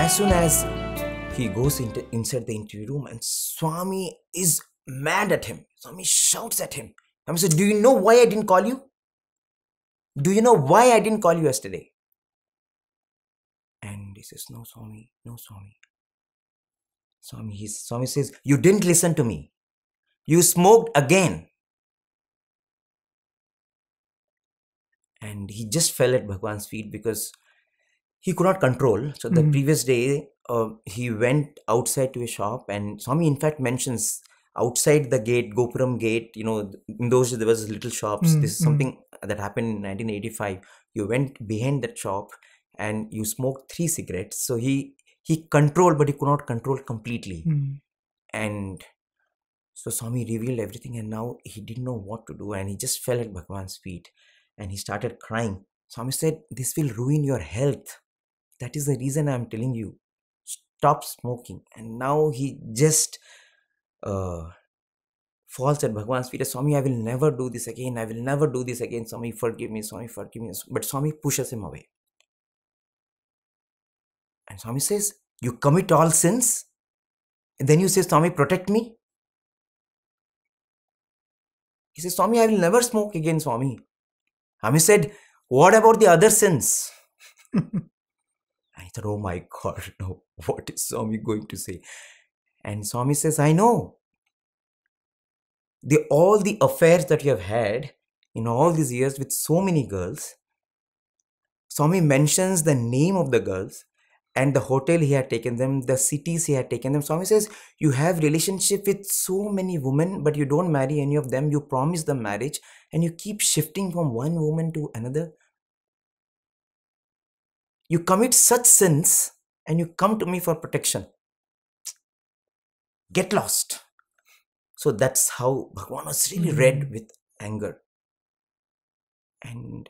as soon as he goes inside the interview room, and Swami is mad at him. Swami shouts at him. Swami said, do you know why I didn't call you? Do you know why I didn't call you yesterday? And he says, no, Swami, no, Swami. Swami says, you didn't listen to me. You smoked again. And he just fell at Bhagwan's feet because he could not control. So the previous day, he went outside to a shop, and Swami in fact mentions outside the gate, Gopuram gate, in those days there was little shops. This is something that happened in 1985. You went behind that shop and you smoked 3 cigarettes. So he controlled, but he could not control completely. And so Swami revealed everything, and now he didn't know what to do, and he just fell at Bhagwan's feet and he started crying. Swami said, this will ruin your health. That is the reason I am telling you, stop smoking. And now he just falls at Bhagwan's feet. Swami, I will never do this again. I will never do this again. Swami, forgive me. Swami, forgive me. But Swami pushes him away. And Swami says, you commit all sins, and then you say, Swami, protect me. He says, Swami, I will never smoke again, Swami. Swami said, what about the other sins? I thought, oh my God, no, what is Swami going to say? And Swami says, I know. All the affairs that you have had in all these years with so many girls, Swami mentions the name of the girls and the hotel he had taken them, the cities he had taken them. Swami says, you have relationship with so many women, but you don't marry any of them. You promise them marriage, and you keep shifting from one woman to another. You commit such sins and you come to me for protection. Get lost. So that's how Bhagwan was really red with anger. And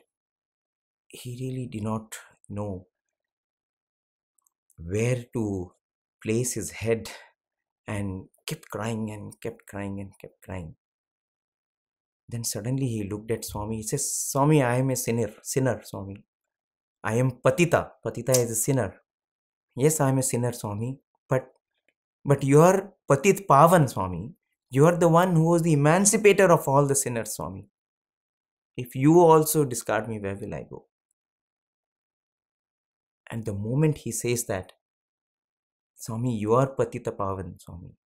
he really did not know where to place his head, and kept crying and kept crying and kept crying. Then suddenly he looked at Swami. He says, Swami, I am a sinner, Swami. I am Patita. Patita is a sinner. Yes, I am a sinner, Swami. But you are Patit Pavan, Swami. You are the one who was the emancipator of all the sinners, Swami. If you also discard me, where will I go? And the moment he says that, Swami, you are Patita Pavan, Swami.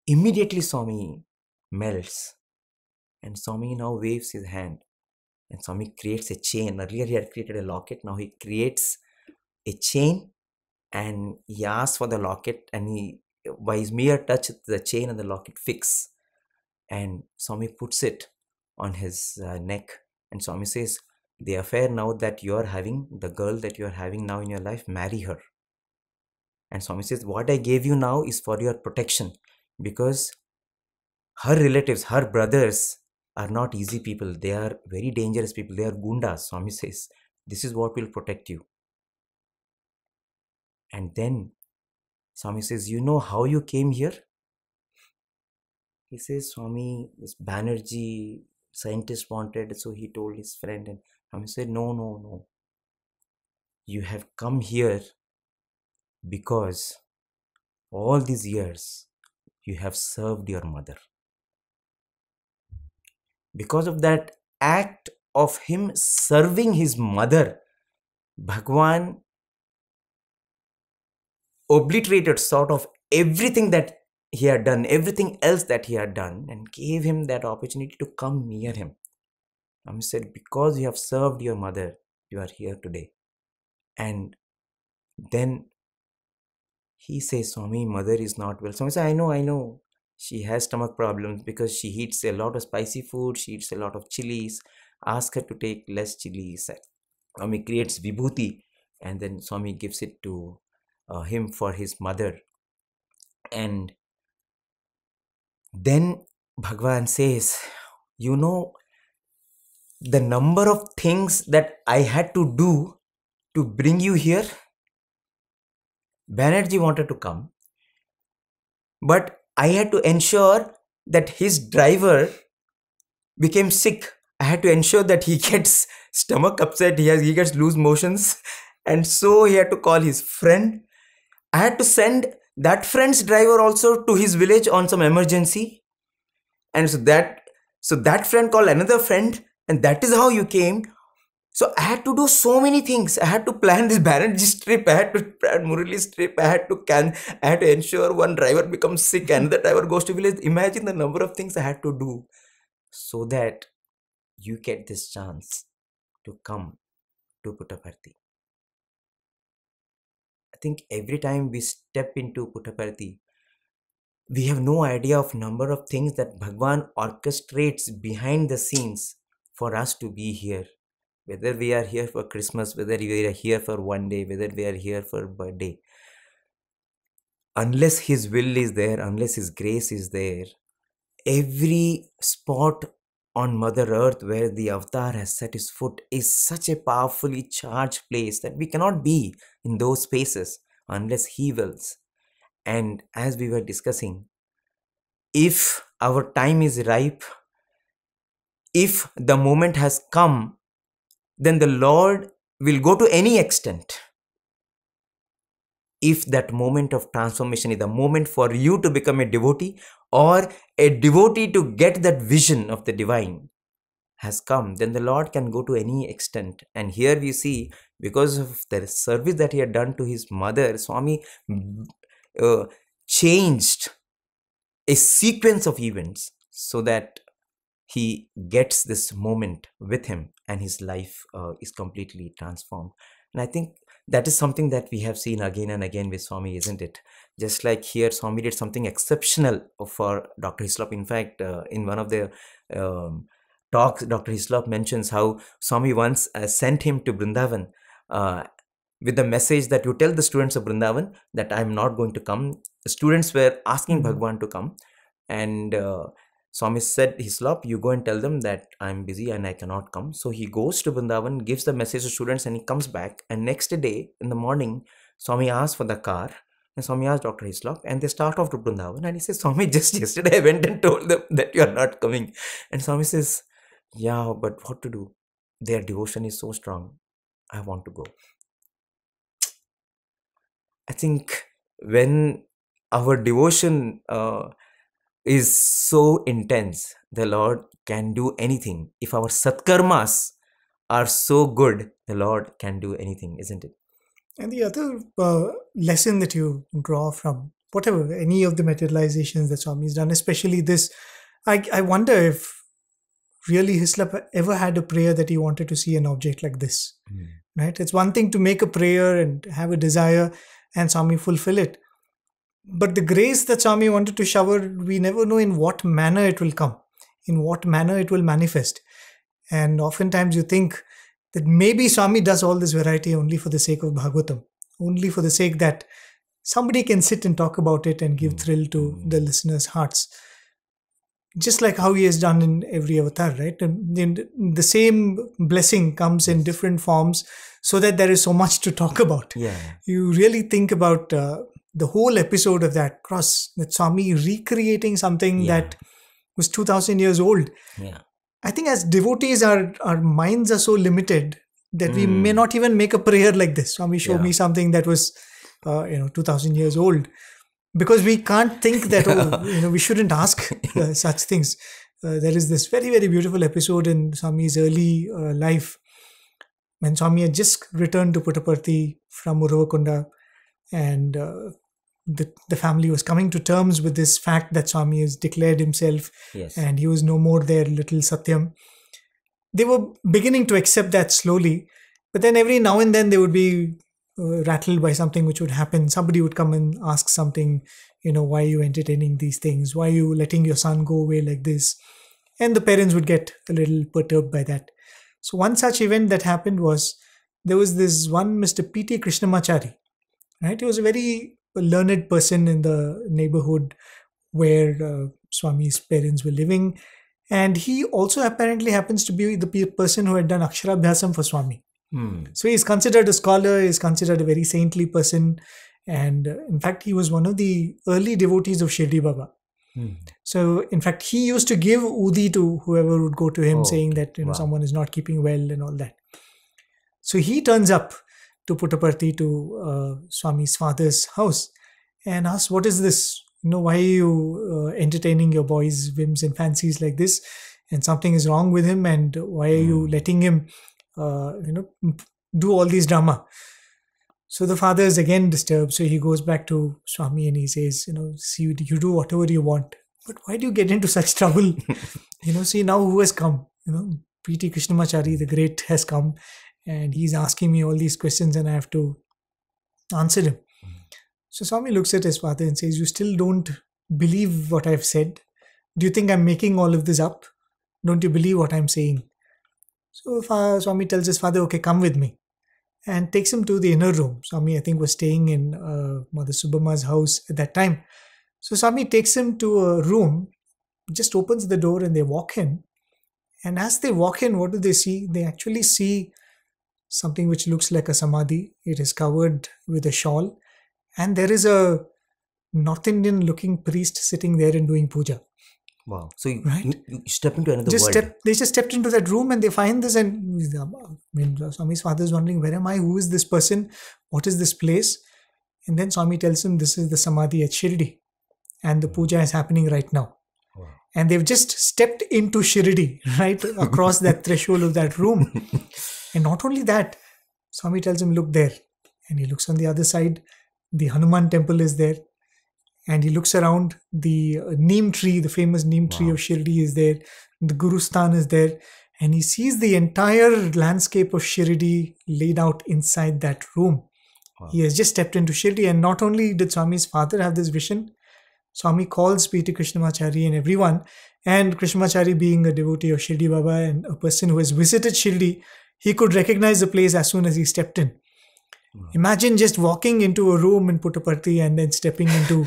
Immediately Swami melts. And Swami now waves his hand. And Swami creates a chain. Earlier he had created a locket. Now he creates a chain, and he asks for the locket, and by his mere touch, the chain and the locket fix. And Swami puts it on his neck. And Swami says, the affair now that you are having, the girl that you are having now in your life, marry her. And Swami says, what I gave you now is for your protection, because her relatives, her brothers are not easy people. They are very dangerous people. They are gundas. Swami says, this is what will protect you. And then Swami says, you know how you came here? He says, Swami, this Banerjee scientist wanted, so he told his friend. And Swami said, no. You have come here because all these years you have served your mother. Because of that act of him serving his mother, Bhagwan obliterated sort of everything that he had done, everything else that he had done, and gave him that opportunity to come near him. Swami said, because you have served your mother, you are here today. And then he says, Swami, mother is not well. Swami said, I know. She has stomach problems because she eats a lot of spicy food. She eats a lot of chilies. Ask her to take less chilies. Swami creates vibhuti, and then Swami gives it to him for his mother. And then Bhagwan says, you know, the number of things that I had to do to bring you here. Banerjee wanted to come, but I had to ensure that his driver became sick. I had to ensure that he gets stomach upset, he gets loose motions, And so he had to call his friend. I had to send that friend's driver also to his village on some emergency. And so that friend called another friend, and that is how you came. So I had to do so many things. I had to plan this Bhajan's trip. I had to plan Murali's trip. I had to ensure one driver becomes sick, another driver goes to village. Imagine the number of things I had to do so that you get this chance to come to Puttaparthi. I think every time we step into Puttaparthi, we have no idea of number of things that Bhagwan orchestrates behind the scenes for us to be here. Whether we are here for Christmas, whether we are here for one day, whether we are here for birthday. Unless His will is there, unless His grace is there, every spot on Mother Earth where the Avatar has set his foot is such a powerfully charged place that we cannot be in those spaces unless He wills. And as we were discussing, if our time is ripe, if the moment has come, then the Lord will go to any extent. If that moment of transformation is the moment for you to become a devotee, or a devotee to get that vision of the divine has come, then the Lord can go to any extent. And here we see, because of the service that he had done to his mother, Swami changed a sequence of events so that he gets this moment with him and his life is completely transformed. And I think that is something that we have seen again and again with Swami, isn't it? Just like here, Swami did something exceptional for Dr. Hislop. In fact, in one of the talks, Dr. Hislop mentions how Swami once sent him to Vrindavan with the message that you tell the students of Vrindavan that I am not going to come. The students were asking Bhagwan to come, and Swami said, Hislop, you go and tell them that I'm busy and I cannot come. So he goes to Vrindavan, gives the message to students, and he comes back. And next day in the morning, Swami asks for the car. And Swami asked Dr. Hislop, and they start off to Vrindavan. And he says, Swami, just yesterday I went and told them that you are not coming. And Swami says, yeah, but what to do? Their devotion is so strong. I want to go. I think when our devotion is so intense, the Lord can do anything. If our satkarmas are so good, the Lord can do anything, isn't it? And the other lesson that you draw from whatever, any of the materializations that Swami's done, especially this, I wonder if really Hislop ever had a prayer that he wanted to see an object like this. Right? It's one thing to make a prayer and have a desire and Swami fulfill it. But the grace that Swami wanted to shower, we never know in what manner it will come, in what manner it will manifest. And oftentimes you think that maybe Swami does all this variety only for the sake of Bhagavatam, only for the sake that somebody can sit and talk about it and give thrill to the listeners' hearts. Just like how he has done in every avatar, right? And the same blessing comes in different forms so that there is so much to talk about. Yeah. You really think about the whole episode of that cross, that Swami recreating something that was 2000 years old. Yeah. I think as devotees, our minds are so limited that we may not even make a prayer like this. Swami showed me something that was 2000 years old, because we can't think that we shouldn't ask such things. There is this very, very beautiful episode in Swami's early life when Swami had just returned to Puttaparthi from Uravakonda, and the family was coming to terms with this fact that Swami has declared himself and he was no more their little Satyam. They were beginning to accept that slowly, but then every now and then they would be rattled by something which would happen. Somebody would come and ask something, why are you entertaining these things? Why are you letting your son go away like this? And the parents would get a little perturbed by that. So one such event that happened was, there was this one Mr. P.T. Krishnamachari, right? He was a very learned person in the neighborhood where Swami's parents were living. And he also apparently happens to be the person who had done Aksharabhyasam for Swami. So he's considered a scholar, he's considered a very saintly person. And in fact, he was one of the early devotees of Shirdi Baba. So in fact, he used to give Udi to whoever would go to him saying that someone is not keeping well and all that. So he turns up to Puttaparthi, to Swami's father's house, and asked, "What is this? Why are you entertaining your boy's whims and fancies like this? And something is wrong with him, and why are you letting him, do all these drama?" So the father is again disturbed. So he goes back to Swami and he says, "See, you do whatever you want, but why do you get into such trouble? See now who has come? P.T. Krishnamachari, the great, has come, and he's asking me all these questions, and I have to answer him." So Swami looks at his father and says, "You still don't believe what I've said? Do you think I'm making all of this up? Don't you believe what I'm saying?" So Swami tells his father, "Okay, come with me," and takes him to the inner room. Swami, I think, was staying in Mother Subhama's house at that time. So Swami takes him to a room, just opens the door, and they walk in. And as they walk in, what do they see? They actually see something which looks like a samadhi. It is covered with a shawl. And there is a North Indian looking priest sitting there and doing puja. Wow. So you step into another world. They just stepped into that room and they find this, and Swami's father is wondering, where am I? Who is this person? What is this place? And then Swami tells him, this is the samadhi at Shirdi, and the puja is happening right now. Wow. And they've just stepped into Shirdi, right, across that threshold of that room. And not only that, Swami tells him, look there. And he looks on the other side. The Hanuman temple is there. And he looks around. The neem tree, the famous neem tree of Shirdi, is there. The Guru Sthan is there. And he sees the entire landscape of Shirdi laid out inside that room. Wow. He has just stepped into Shirdi. And not only did Swami's father have this vision, Swami calls P.T. Krishnamachari and everyone. And Krishnamachari, being a devotee of Shirdi Baba and a person who has visited Shirdi, he could recognize the place as soon as he stepped in. Wow. Imagine just walking into a room in Puttaparthi and then stepping into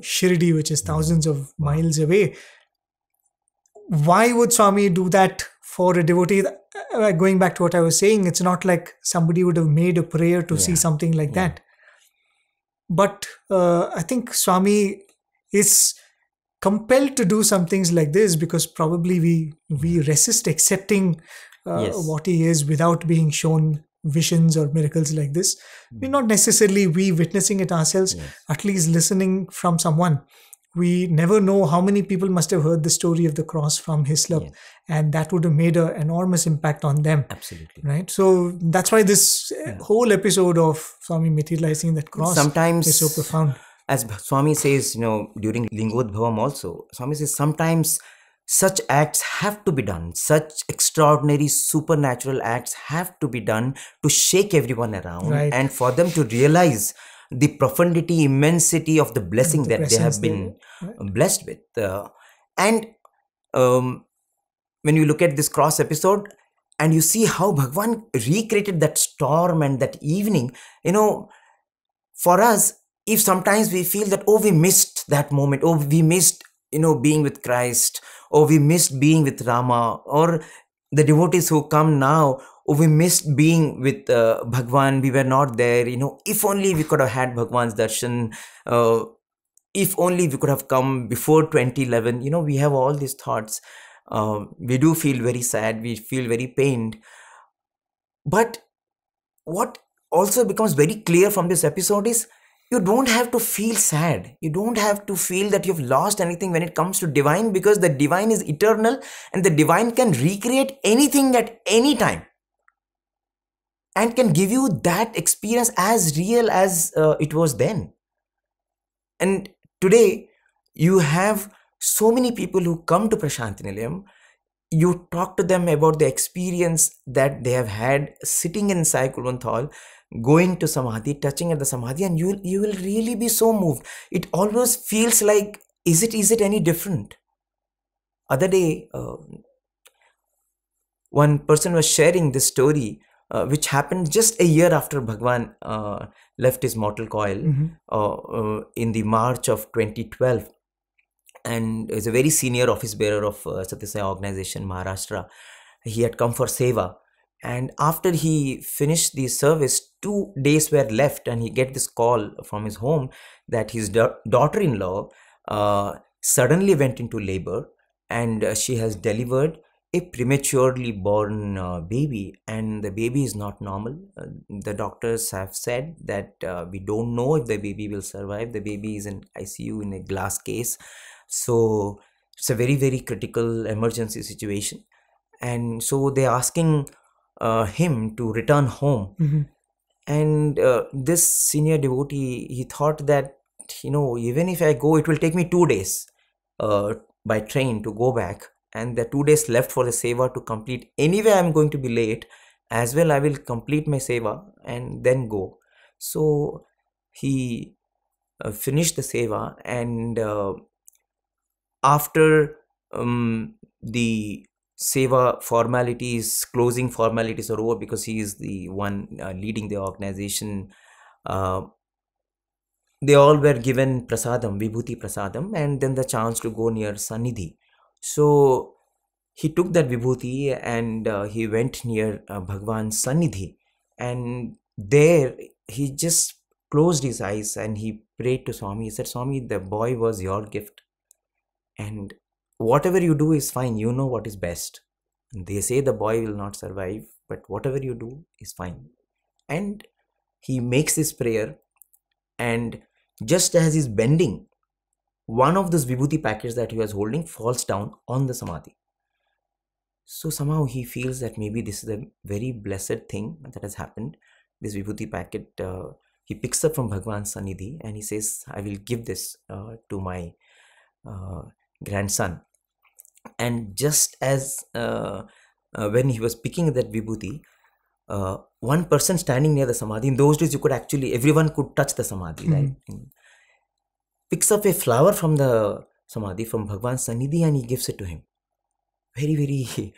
Shirdi, which is thousands of miles away. Why would Swami do that for a devotee? Going back to what I was saying, it's not like somebody would have made a prayer to see something like that. But I think Swami is compelled to do some things like this because probably we resist accepting what he is without being shown visions or miracles like this. We're not necessarily witnessing it ourselves, at least listening from someone. We never know how many people must have heard the story of the cross from Hislop, and that would have made an enormous impact on them. Absolutely. Right? So that's why this whole episode of Swami materializing that cross is so profound. As Swami says, during Lingodbhavam also, Swami says sometimes such acts have to be done. Such extraordinary supernatural acts have to be done to shake everyone around and for them to realize the profundity, immensity of the blessing that they have been blessed with. And when you look at this cross episode and you see how Bhagwan recreated that storm and that evening, for us, if sometimes we feel that, we missed that moment, we missed, being with Christ, or we missed being with Rama, or the devotees who come now, we missed being with Bhagwan, we were not there, if only we could have had Bhagwan's darshan, if only we could have come before 2011, we have all these thoughts. We do feel very sad, we feel very pained. But what also becomes very clear from this episode is, you don't have to feel sad. You don't have to feel that you've lost anything when it comes to divine, because the divine is eternal and the divine can recreate anything at any time and can give you that experience as real as it was then. And today, you have so many people who come to Prasanthi Nilayam. You talk to them about the experience that they have had sitting in Sai Kulwant, going to Samadhi, touching at the Samadhi, and you will really be so moved. It always feels like, is it any different? Other day, one person was sharing this story, which happened just a year after Bhagwan left his mortal coil, in the March of 2012. And is a very senior office bearer of Sathya Sai organization, Maharashtra. He had come for seva. And after he finished the service, 2 days were left, and he get this call from his home that his daughter-in-law suddenly went into labor, and she has delivered, a prematurely born baby, and the baby is not normal. The doctors have said that we don't know if the baby will survive. The baby is in ICU in a glass case. So it's a very, very critical emergency situation. And so they're asking him to return home. Mm-hmm. And this senior devotee, he thought that, even if I go, it will take me 2 days by train to go back. And the 2 days left for the seva to complete. Anyway, I'm going to be late. As well, I will complete my seva and then go. So he finished the seva, and after the seva formalities, closing formalities are over, because he is the one leading the organization. They all were given prasadam, vibhuti prasadam, and then the chance to go near Sannidhi. So he took that vibhuti and he went near Bhagwan's Sannidhi, and there he just closed his eyes and he prayed to Swami. He said, Swami, the boy was your gift, and whatever you do is fine. You know what is best. And they say the boy will not survive, but whatever you do is fine. And he makes this prayer, and just as he's bending, one of those vibhuti packets that he was holding falls down on the samadhi. So somehow he feels that maybe this is a very blessed thing that has happened. This vibhuti packet, he picks up from Bhagwan's Sannidhi, and he says, I will give this to my grandson. And just as when he was picking that vibhuti, one person standing near the samadhi, in those days everyone could touch the samadhi, right? And picks up a flower from the samadhi, from Bhagwan's Sannidhi, and he gives it to him. Very, very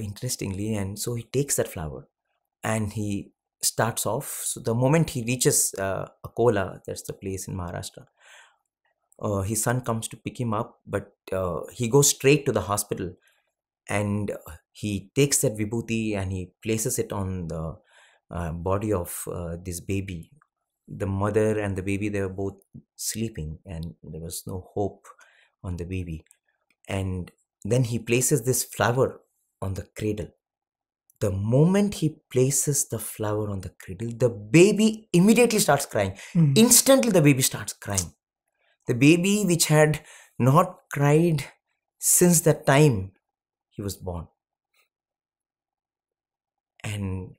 interestingly. And so he takes that flower and he starts off. So the moment he reaches Akola, that's the place in Maharashtra, his son comes to pick him up, but he goes straight to the hospital, and he takes that vibhuti and he places it on the body of this baby. The mother and the baby, they were both sleeping, and there was no hope on the baby. And then he places this flower on the cradle. The moment he places the flower on the cradle, the baby immediately starts crying. Instantly the baby starts crying. The baby which had not cried since the time he was born. And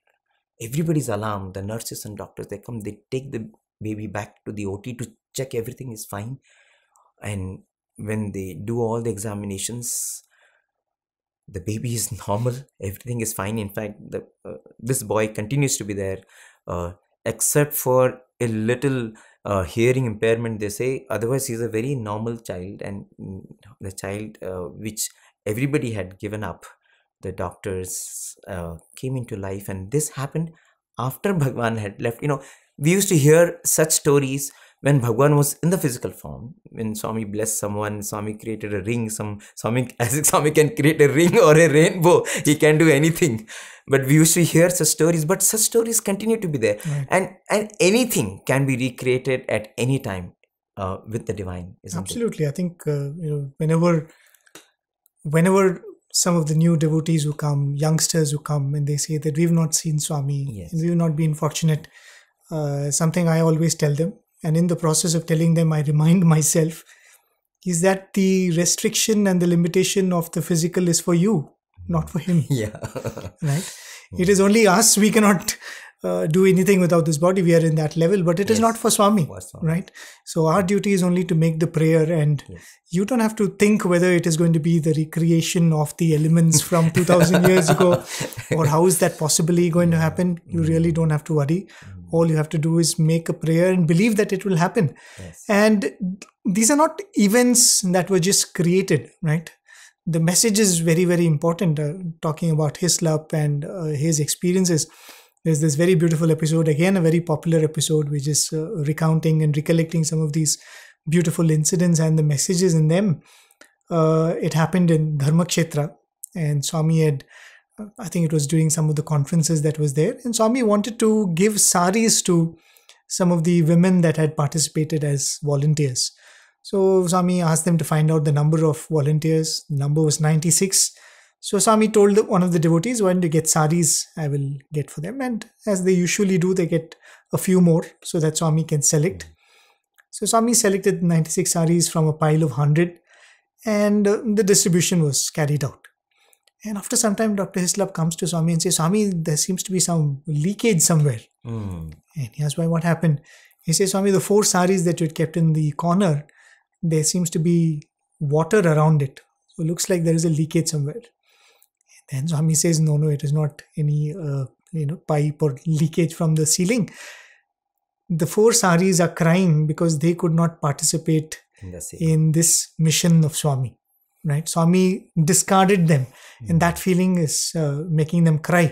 everybody's alarmed. The nurses and doctors, they come, they take the baby back to the OT to check everything is fine. And when they do all the examinations, the baby is normal, everything is fine. In fact, this boy continues to be there, except for a little hearing impairment, they say. Otherwise, he's a very normal child, and the child which everybody had given up, the doctors came into life. And this happened after Bhagwan had left. We used to hear such stories when Bhagwan was in the physical form. When Swami blessed someone, Swami created a ring. As if Swami can create a ring or a rainbow, he can do anything. But we used to hear such stories, but such stories continue to be there. Right. And anything can be recreated at any time with the divine, isn't Absolutely. It? I think, whenever some of the new devotees who come, youngsters who come, and they say that we've not seen Swami, yes, and we've not been fortunate, something I always tell them, and in the process of telling them, I remind myself, is that the restriction and the limitation of the physical is for you, not for him. Yeah. Right? It is only us. We cannot do anything without this body. We are in that level, but it is not for Swami, right? So our duty is only to make the prayer, and you don't have to think whether it is going to be the recreation of the elements from 2000 years ago, or how is that possibly going to happen. You really don't have to worry. All you have to do is make a prayer and believe that it will happen. Yes. And these are not events that were just created, right? The message is very, very important. Talking about Hislop and his experiences, there's this very beautiful episode, again a very popular episode, which is recounting and recollecting some of these beautiful incidents and the messages in them. It happened in Dharmakshetra, and Swami had, I think it was during some of the conferences that was there, and Swami wanted to give saris to some of the women that had participated as volunteers. So Swami asked them to find out the number of volunteers. The number was 96. So Swami told one of the devotees, "Why don't you get saris? I will get for them." And as they usually do, they get a few more so that Swami can select. So Swami selected 96 saris from a pile of 100, and the distribution was carried out. And after some time, Dr. Hislop comes to Swami and says, "Swami, there seems to be some leakage somewhere." And he asks, "Why? What happened?" He says, "Swami, the 4 saris that you had kept in the corner, there seems to be water around it. So it looks like there is a leakage somewhere." Then Swami says, no, it is not any pipe or leakage from the ceiling. The 4 saris are crying because they could not participate in this mission of Swami. Right? Swami discarded them, and that feeling is making them cry.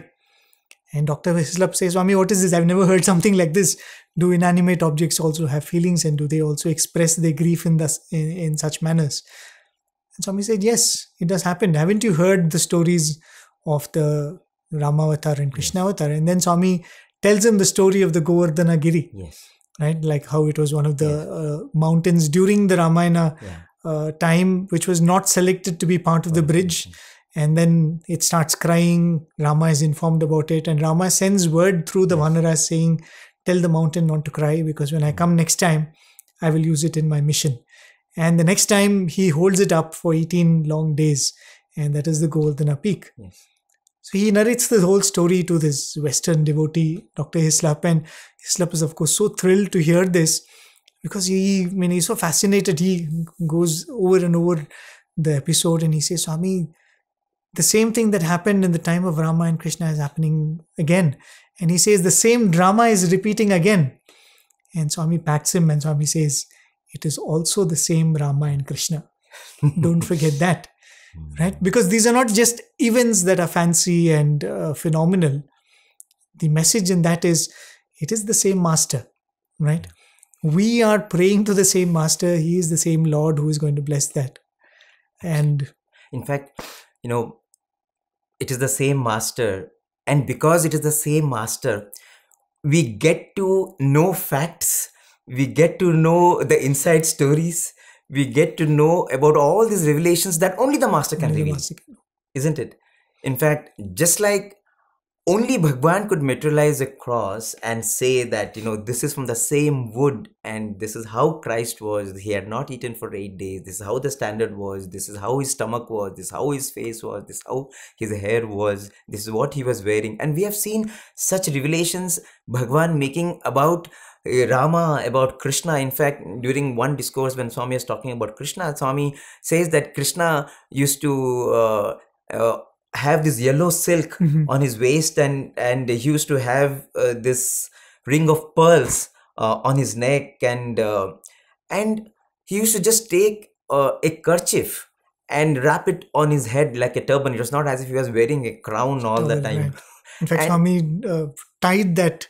And Dr. Hislop says, "Swami, what is this? I've never heard something like this. Do inanimate objects also have feelings, and do they also express their grief in such manners?" And Swami said, "Yes, it does happen. Haven't you heard the stories of the Rama Avatar and Krishna Avatar?" And then Swami tells him the story of the Govardhana Giri. Yes. Right? Like how it was one of the mountains during the Ramayana time, which was not selected to be part of the bridge. And then it starts crying. Rama is informed about it. And Rama sends word through the Vanaras saying, "Tell the mountain not to cry, because when I come next time, I will use it in my mission." And the next time he holds it up for 18 long days. And that is the Govardhana peak. Yes. So he narrates the whole story to this Western devotee, Dr. Hislop. And Hislop is, of course, so thrilled to hear this, because he's so fascinated. He goes over and over the episode and he says, "Swami, the same thing that happened in the time of Rama and Krishna is happening again." And he says the same drama is repeating again. And Swami pats him and Swami says, "It is also the same Rama and Krishna. Don't forget that." Right? Because these are not just events that are fancy and phenomenal. The message in that is, it is the same master. Right? We are praying to the same master. He is the same Lord who is going to bless that. And in fact, it is the same master, and because it is the same master, we get to know facts, we get to know the inside stories, we get to know about all these revelations that only the master can reveal, isn't it? In fact, just like only Bhagwan could materialize a cross and say that, this is from the same wood, and this is how Christ was. He had not eaten for 8 days. This is how the standard was. This is how his stomach was. This is how his face was. This is how his hair was. This is what he was wearing. And we have seen such revelations Bhagwan making about Rama, about Krishna. In fact, during one discourse when Swami is talking about Krishna, Swami says that Krishna used to have this yellow silk on his waist, and he used to have this ring of pearls on his neck, and he used to just take a kerchief and wrap it on his head like a turban. It was not as if he was wearing a crown all the time. Right. In fact, Swami tied that,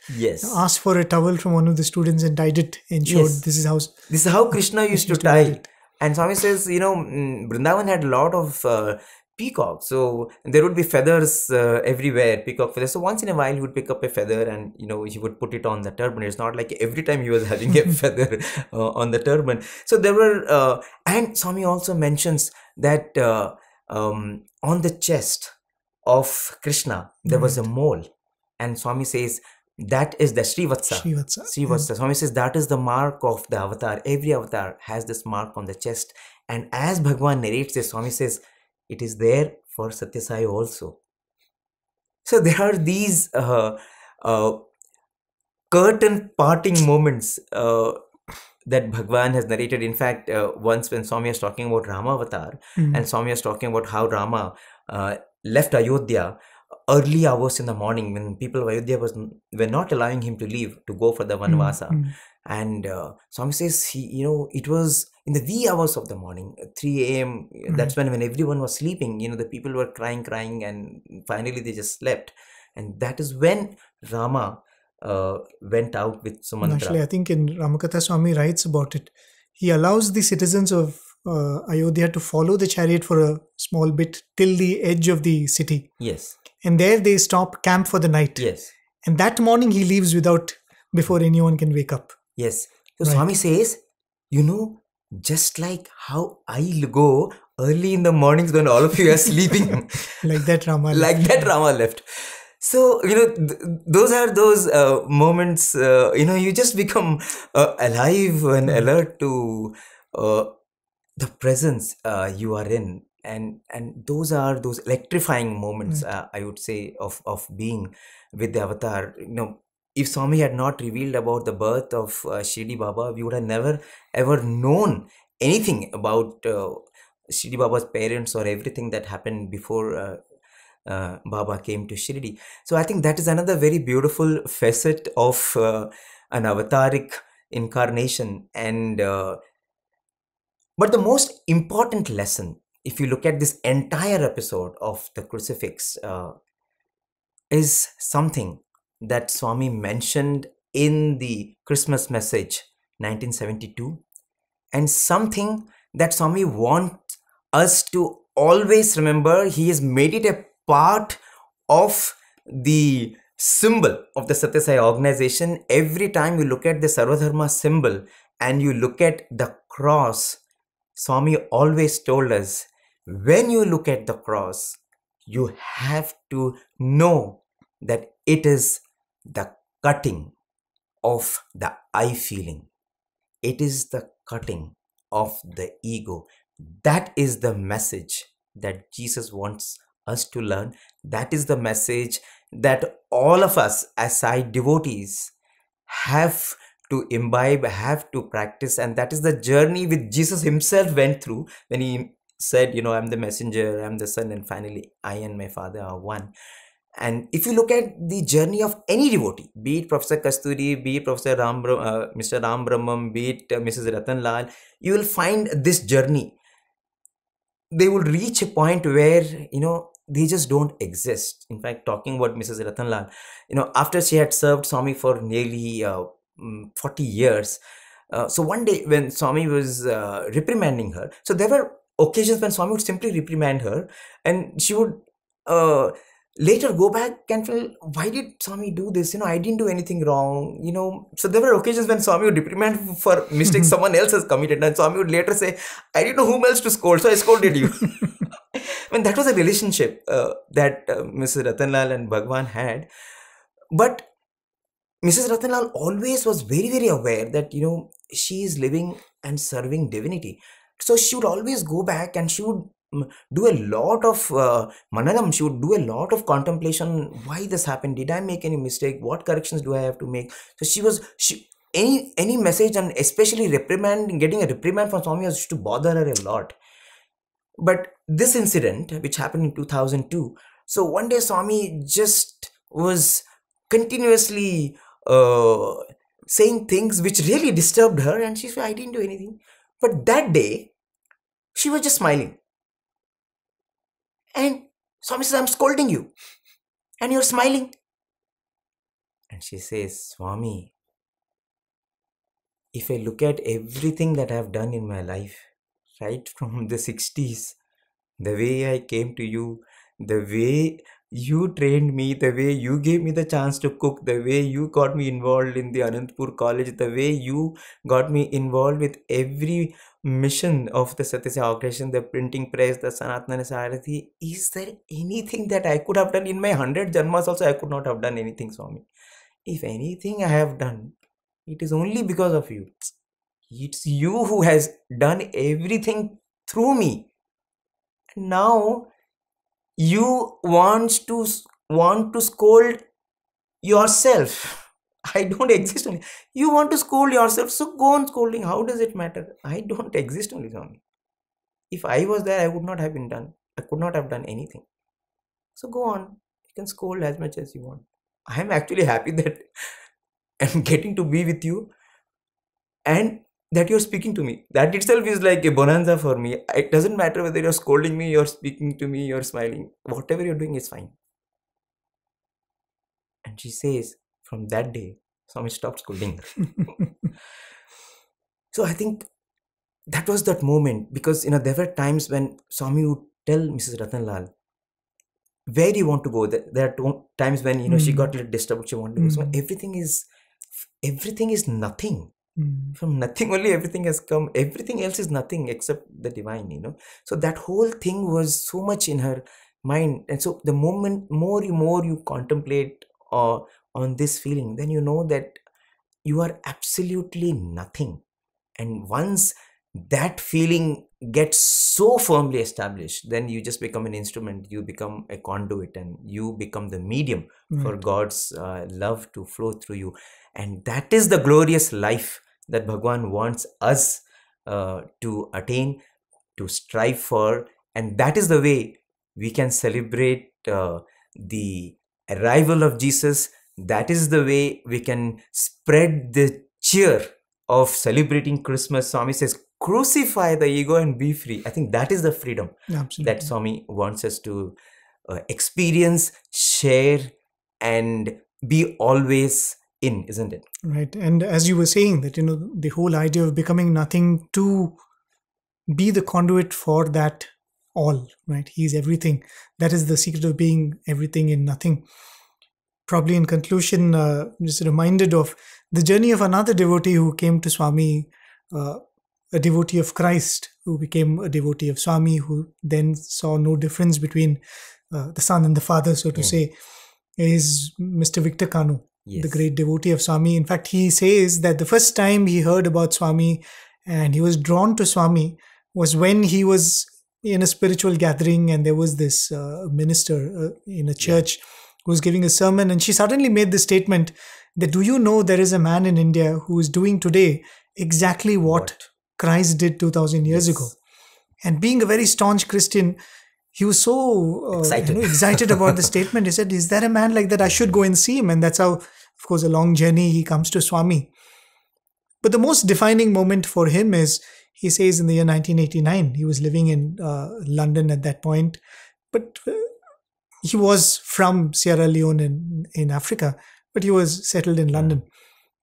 asked for a towel from one of the students and tied it and showed this is how Krishna used to tie it. And Swami says, Vrindavan had a lot of peacock, so there would be feathers everywhere, peacock feathers. So once in a while he would pick up a feather and he would put it on the turban. It's not like every time he was having a feather on the turban. So there were and Swami also mentions that on the chest of Krishna there was a mole, and Swami says that is the Srivatsa. Swami says that is the mark of the avatar. Every avatar has this mark on the chest, and as Bhagwan narrates this, Swami says it is there for Sathya Sai also. So there are these curtain parting moments that Bhagwan has narrated. In fact, once when Swami was talking about Rama Avatar, and Swami was talking about how Rama left Ayodhya early hours in the morning, when people of Ayodhya were not allowing him to leave to go for the Vanvasa. And Swami says, it was in the wee hours of the morning, 3 a.m. That's when everyone was sleeping, the people were crying, and finally they just slept. And that is when Rama went out with Sumantra. Actually, I think in Ramakatha Swami writes about it. He allows the citizens of Ayodhya to follow the chariot for a small bit till the edge of the city. Yes. And there they camp for the night. Yes. And that morning he leaves before anyone can wake up. Yes. So Swami says, just like how I go early in the mornings when all of you are sleeping. Like that Rama Like left. that Rama left. So, those are those moments, you just become alive and alert to the presence you are in. And those are those electrifying moments, I would say, of being with the avatar. If Swami had not revealed about the birth of Shirdi Baba, we would have never ever known anything about Shirdi Baba's parents or everything that happened before Baba came to Shirdi. So I think that is another very beautiful facet of an avataric incarnation. But the most important lesson, if you look at this entire episode of the Crucifix, is something that Swami mentioned in the Christmas message 1972, and something that Swami wants us to always remember. He has made it a part of the symbol of the Sathya Sai organization. Every time you look at the Sarvadharma symbol and you look at the cross, Swami always told us, when you look at the cross, you have to know that it is the cutting of the I feeling. It is the cutting of the ego. That is the message that Jesus wants us to learn. That is the message that all of us as Sai devotees have to imbibe, have to practice. And that is the journey which Jesus himself went through when he said, I'm the messenger, I'm the son, and finally I and my Father are one. And if you look at the journey of any devotee, be it Professor Kasturi, be it Professor Mr. Ram Brahmam, be it Mrs. Ratan Lal, you will find this journey. They will reach a point where, they just don't exist. In fact, talking about Mrs. Ratan Lal, after she had served Swami for nearly 40 years, so one day when Swami was reprimanding her, so there were occasions when Swami would simply reprimand her, and she would later go back and feel, why did Swami do this? I didn't do anything wrong. So there were occasions when Swami would reprimand for mistakes someone else has committed, and Swami would later say, I didn't know whom else to scold, so I scolded you. That was a relationship that Mrs. Ratanlal and Bhagwan had. But Mrs. Ratanlal always was very, very aware that, she is living and serving divinity. So she would always go back and she would do a lot of mananam. She would do a lot of contemplation. Why this happened? Did I make any mistake? What corrections do I have to make? So any message, and especially getting a reprimand from Swami used to bother her a lot. But this incident, which happened in 2002, so one day Swami just was continuously saying things which really disturbed her, and she said, I didn't do anything. But that day, she was just smiling. And Swami says, I'm scolding you. And you're smiling. And she says, Swami, if I look at everything that I've done in my life, right from the 60s, the way I came to you, the way you trained me, the way you gave me the chance to cook, the way you got me involved in the Anantapur college, the way you got me involved with every mission of the Sathya Sai organization, the printing press, the Sanatana Sarathi, is there anything that I could have done in my 100 Janmas also? I could not have done anything, Swami. If anything I have done, it is only because of you. It's you who has done everything through me. Now you want to scold yourself. I don't exist only. You want to scold yourself, so go on scolding. How does it matter? I don't exist only, Swami. If I was there, I would not have been done. I could not have done anything. So go on. You can scold as much as you want. I am actually happy that I'm getting to be with you and that you're speaking to me. That itself is like a bonanza for me. It doesn't matter whether you're scolding me, you're speaking to me, you're smiling. Whatever you're doing is fine. And she says, from that day, Swami stopped scolding her. So I think that was that moment, because there were times when Swami would tell Mrs. Ratanlal, where do you want to go? There are times when she got a little disturbed, she wanted to go. So everything is nothing. From nothing only everything has come. Everything else is nothing except the divine, So that whole thing was so much in her mind. And so the moment more you contemplate on this feeling, then you know that you are absolutely nothing. And once that feeling gets so firmly established, then you just become an instrument, you become a conduit, and you become the medium for God's love to flow through you. And that is the glorious life that Bhagwan wants us to attain, to strive for. And that is the way we can celebrate the arrival of Jesus. That is the way we can spread the cheer of celebrating Christmas. Swami says, crucify the ego and be free. I think that is the freedom that Swami wants us to experience, share, and be always in, isn't it? Right. And as you were saying that, the whole idea of becoming nothing to be the conduit for that all, right? He's everything. That is the secret of being everything in nothing. Probably in conclusion, just reminded of the journey of another devotee who came to Swami, a devotee of Christ, who became a devotee of Swami, who then saw no difference between the son and the father, so to say, is Mr. Victor Kanu, the great devotee of Swami. In fact, he says that the first time he heard about Swami and he was drawn to Swami was when he was in a spiritual gathering, and there was this minister in a church who was giving a sermon, and she suddenly made the statement that, do you know there is a man in India who is doing today exactly what Christ did 2000 years ago? And being a very staunch Christian, he was so excited about the statement. He said, is there a man like that? I should go and see him. And that's how, of course, a long journey, he comes to Swami. But the most defining moment for him is, he says in the year 1989, he was living in London at that point, but he was from Sierra Leone in Africa, but he was settled in London.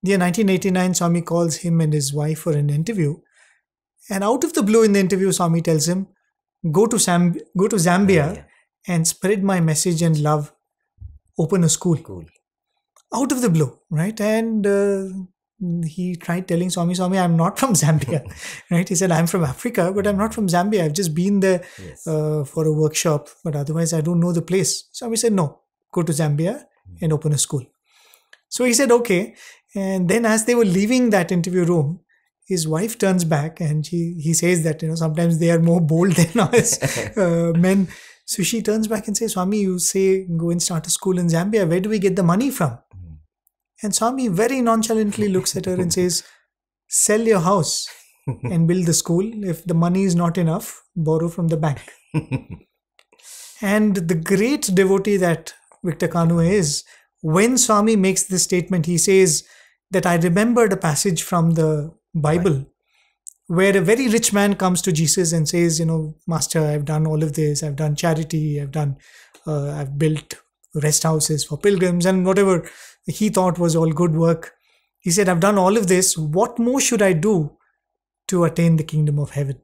The year 1989, Swami calls him and his wife for an interview. And out of the blue in the interview, Swami tells him, go to Zambia and spread my message and love, open a school. Cool. Out of the blue, right? And he tried telling Swami, I'm not from Zambia, right? He said, I'm from Africa, but I'm not from Zambia. I've just been there for a workshop, but otherwise I don't know the place. Swami said, no, go to Zambia and open a school. So he said, okay. And then as they were leaving that interview room, his wife turns back and he says that, sometimes they are more bold than us men. So she turns back and says, Swami, you say go and start a school in Zambia. Where do we get the money from? And Swami very nonchalantly looks at her and says, sell your house and build the school. If the money is not enough, borrow from the bank. And the great devotee that Victor Kanu is, when Swami makes this statement, he says that I remembered a passage from the Bible where a very rich man comes to Jesus and says, Master, I've done all of this. I've done charity. I've built rest houses for pilgrims and whatever he thought was all good work. He said, I've done all of this. What more should I do to attain the kingdom of heaven?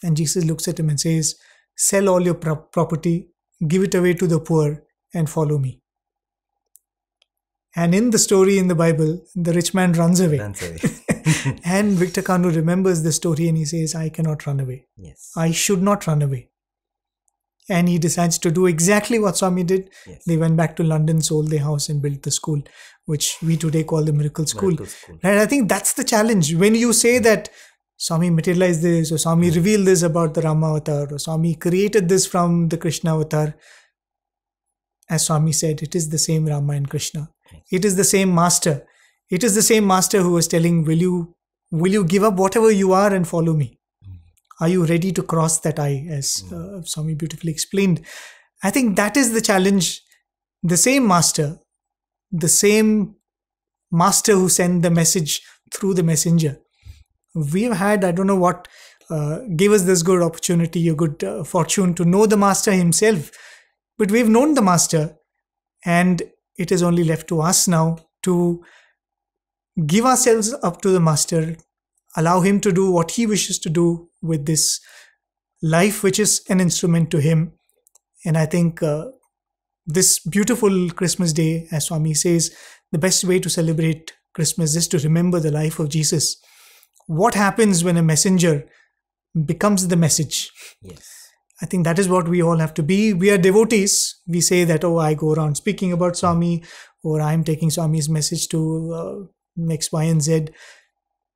And Jesus looks at him and says, sell all your property, give it away to the poor, and follow me. And in the story in the Bible, the rich man runs away. And Victor Kanu remembers the story and he says, I cannot run away. Yes. I should not run away. And he decides to do exactly what Swami did. Yes. They went back to London, sold their house and built the school, which we today call the Miracle School. Right? I think that's the challenge. When you say that Swami materialized this, or Swami revealed this about the Rama avatar, or Swami created this from the Krishna avatar, as Swami said, it is the same Rama and Krishna. It is the same master. It is the same master who was telling, will you give up whatever you are and follow me? Are you ready to cross that eye, as Swami beautifully explained? I think that is the challenge. The same master who sent the message through the messenger. We've had, I don't know what, gave us this good opportunity, a good fortune to know the master himself. But we've known the master, and it is only left to us now to give ourselves up to the master, allow him to do what he wishes to do with this life, which is an instrument to him. And I think this beautiful Christmas day, as Swami says, the best way to celebrate Christmas is to remember the life of Jesus. What happens when a messenger becomes the message? Yes. I think that is what we all have to be. We are devotees. We say that, oh, I go around speaking about Swami, or I'm taking Swami's message to X, Y, and Z.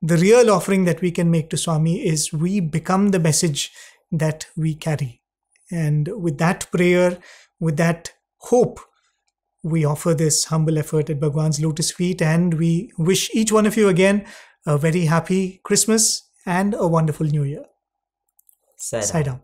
The real offering that we can make to Swami is we become the message that we carry. And with that prayer, with that hope, we offer this humble effort at Bhagwan's lotus feet, and we wish each one of you again a very happy Christmas and a wonderful New Year. Sai Ram. Sai Ram.